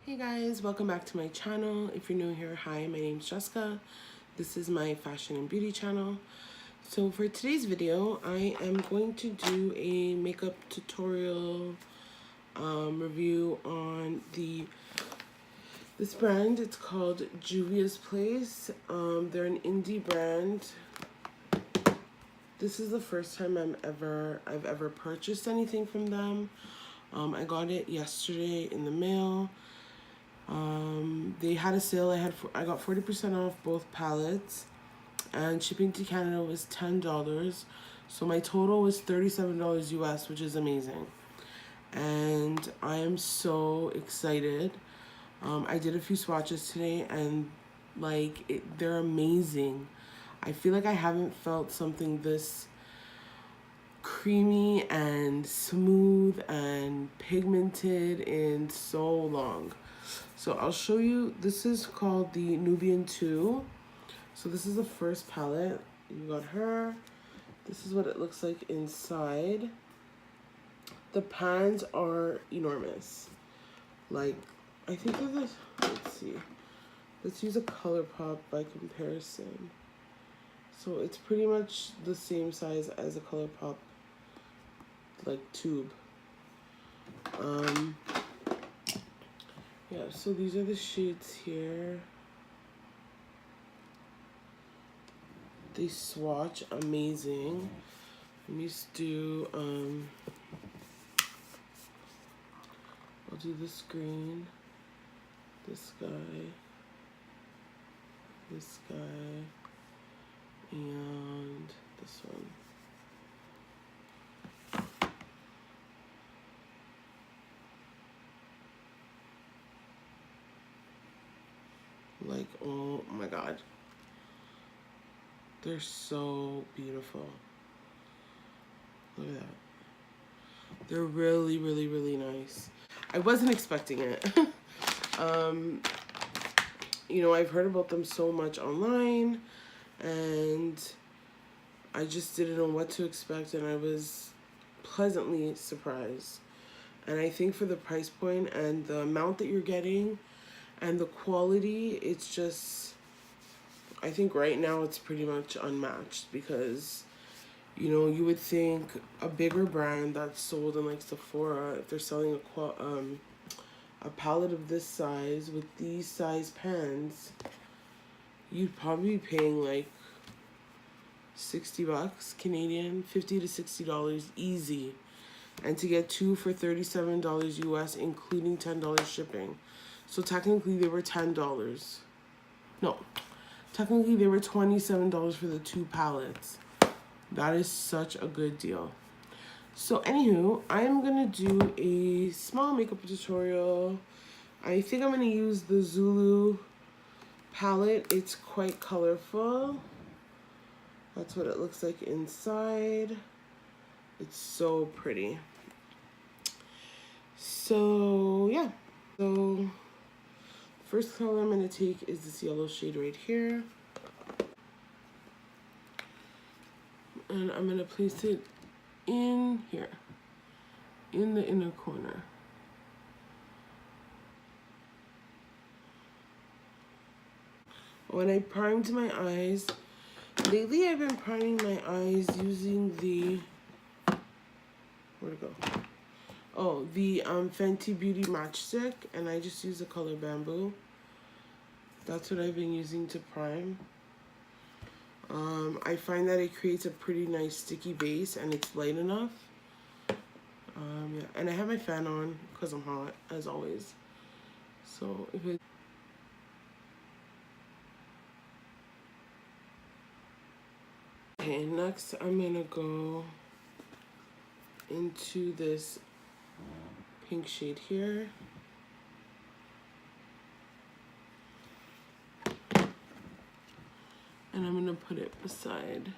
Hey guys, welcome back to my channel. If you're new here, hi, my name's Jessica. This is my fashion and beauty channel. So for today's video, I am going to do a makeup tutorial review on this brand. It's called Juvias Place. They're an indie brand. This is the first time I've ever purchased anything from them. I got it yesterday in the mail. They had a sale. I got 40% off both palettes, and shipping to Canada was $10. So my total was $37 US, which is amazing. And I am so excited. I did a few swatches today, and they're amazing. I feel like I haven't felt something this creamy and smooth and pigmented in so long. So I'll show you. This is called the Nubian 2. So this is the first palette. You got her. This is what it looks like inside. The pans are enormous. Like, I think they're the, let's see. Let's use a ColourPop by comparison. So it's pretty much the same size as a ColourPop, like, tube. Yeah, so these are the shades here. They swatch amazing. Let me just do, I'll do this green, this guy, and this one. Like, oh my god. They're so beautiful. Look at that. They're really, really, really nice. I wasn't expecting it. You know, I've heard about them so much online, and I just didn't know what to expect, and I was pleasantly surprised. And I think for the price point and the amount that you're getting and the quality, it's just, I think right now it's pretty much unmatched, because, you know, you would think a bigger brand that's sold in like Sephora, if they're selling a palette of this size with these size pans, you'd probably be paying like $60 Canadian, $50 to $60 easy. And to get two for $37 US, including $10 shipping. So technically they were $10. No, technically they were $27 for the two palettes. That is such a good deal. So anywho, I am gonna do a small makeup tutorial. I think I'm gonna use the Zulu palette. It's quite colorful. That's what it looks like inside. It's so pretty. So yeah, so first color I'm going to take is this yellow shade right here. And I'm going to place it in here, in the inner corner. When I primed my eyes, lately I've been priming my eyes using the, where'd it go? Oh, the Fenty Beauty Matchstick, and I just use the color Bamboo. That's what I've been using to prime. I find that it creates a pretty nice sticky base, and it's light enough. Yeah, and I have my fan on because I'm hot, as always. So if it... Okay, next I'm gonna go into this pink shade here. And I'm gonna put it beside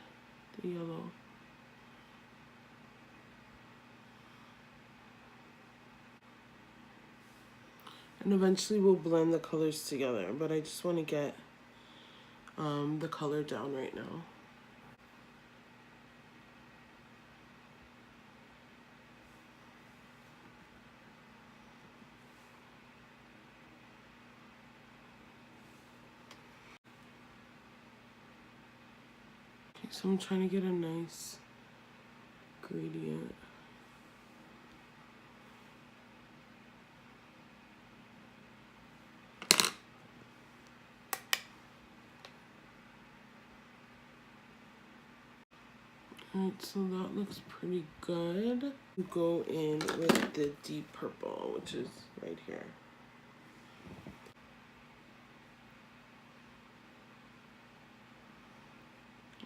the yellow. And eventually we'll blend the colors together, but I just want to get the color down right now. So I'm trying to get a nice gradient. Alright, so that looks pretty good. Go in with the deep purple, which is right here.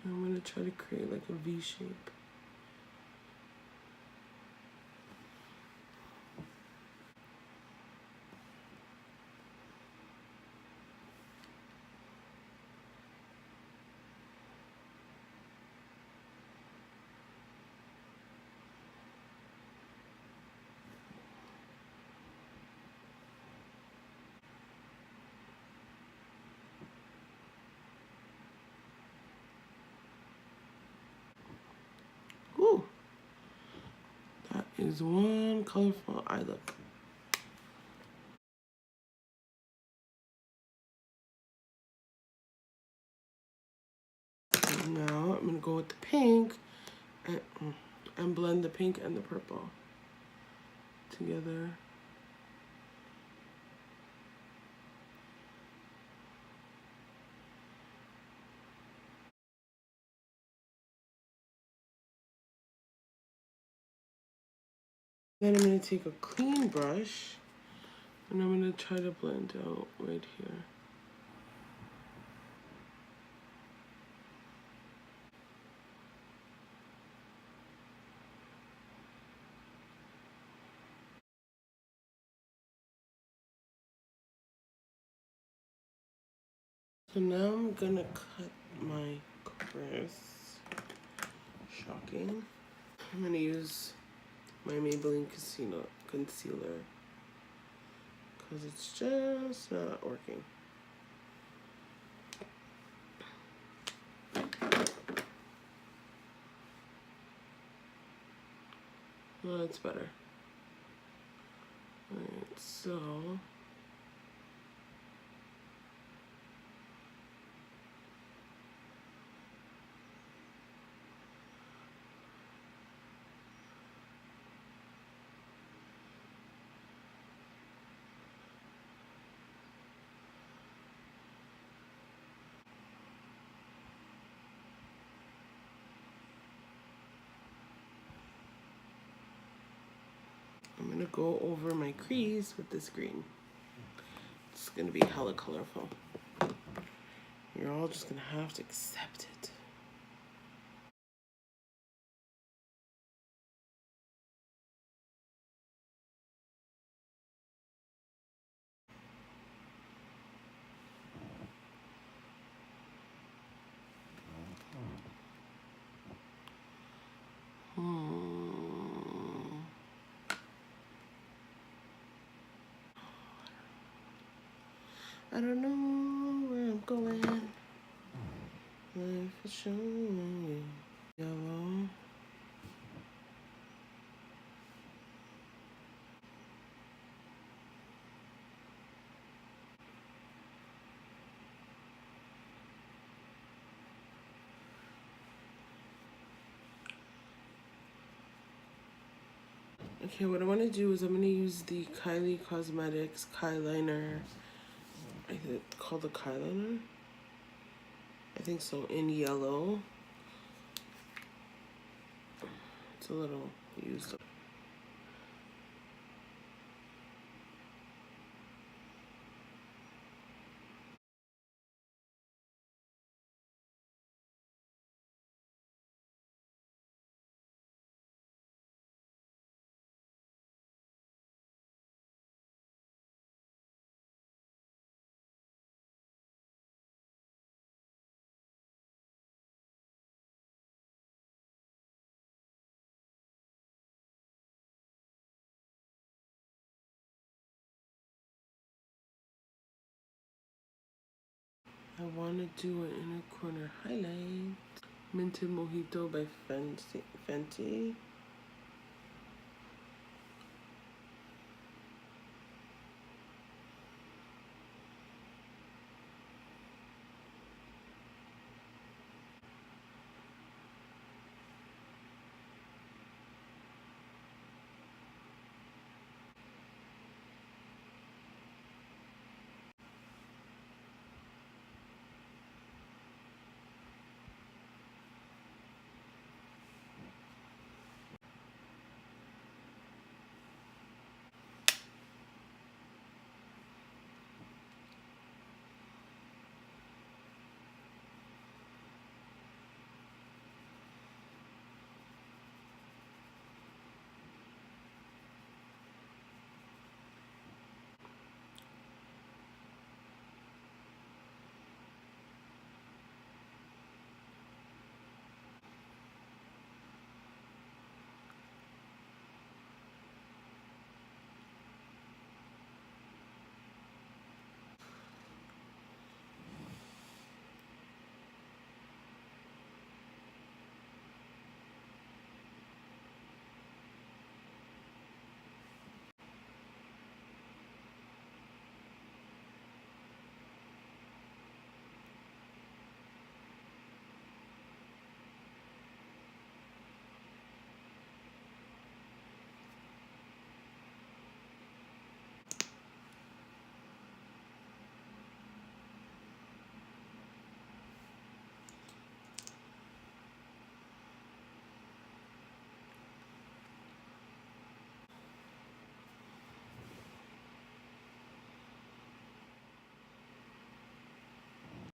I'm gonna try to create like a V shape. Ooh, that is one colorful eye look. Now I'm gonna go with the pink and blend the pink and the purple together. Then I'm gonna take a clean brush and I'm gonna try to blend out right here. So now I'm gonna cut my crease. Shocking. I'm gonna use my Maybelline concealer because it's just not working. Well, it's better. Alright, so I'm gonna go over my crease with this green. It's gonna be hella colorful. You're all just gonna have to accept it. I don't know where I'm going. Life is showing me yellow. Okay, what I want to do is I'm going to use the Kylie Cosmetics Kyliner. I think it's called the Kyliner. I think so, in yellow. It's a little used up. I want to do an inner corner highlight. Minted Mojito by Fenty.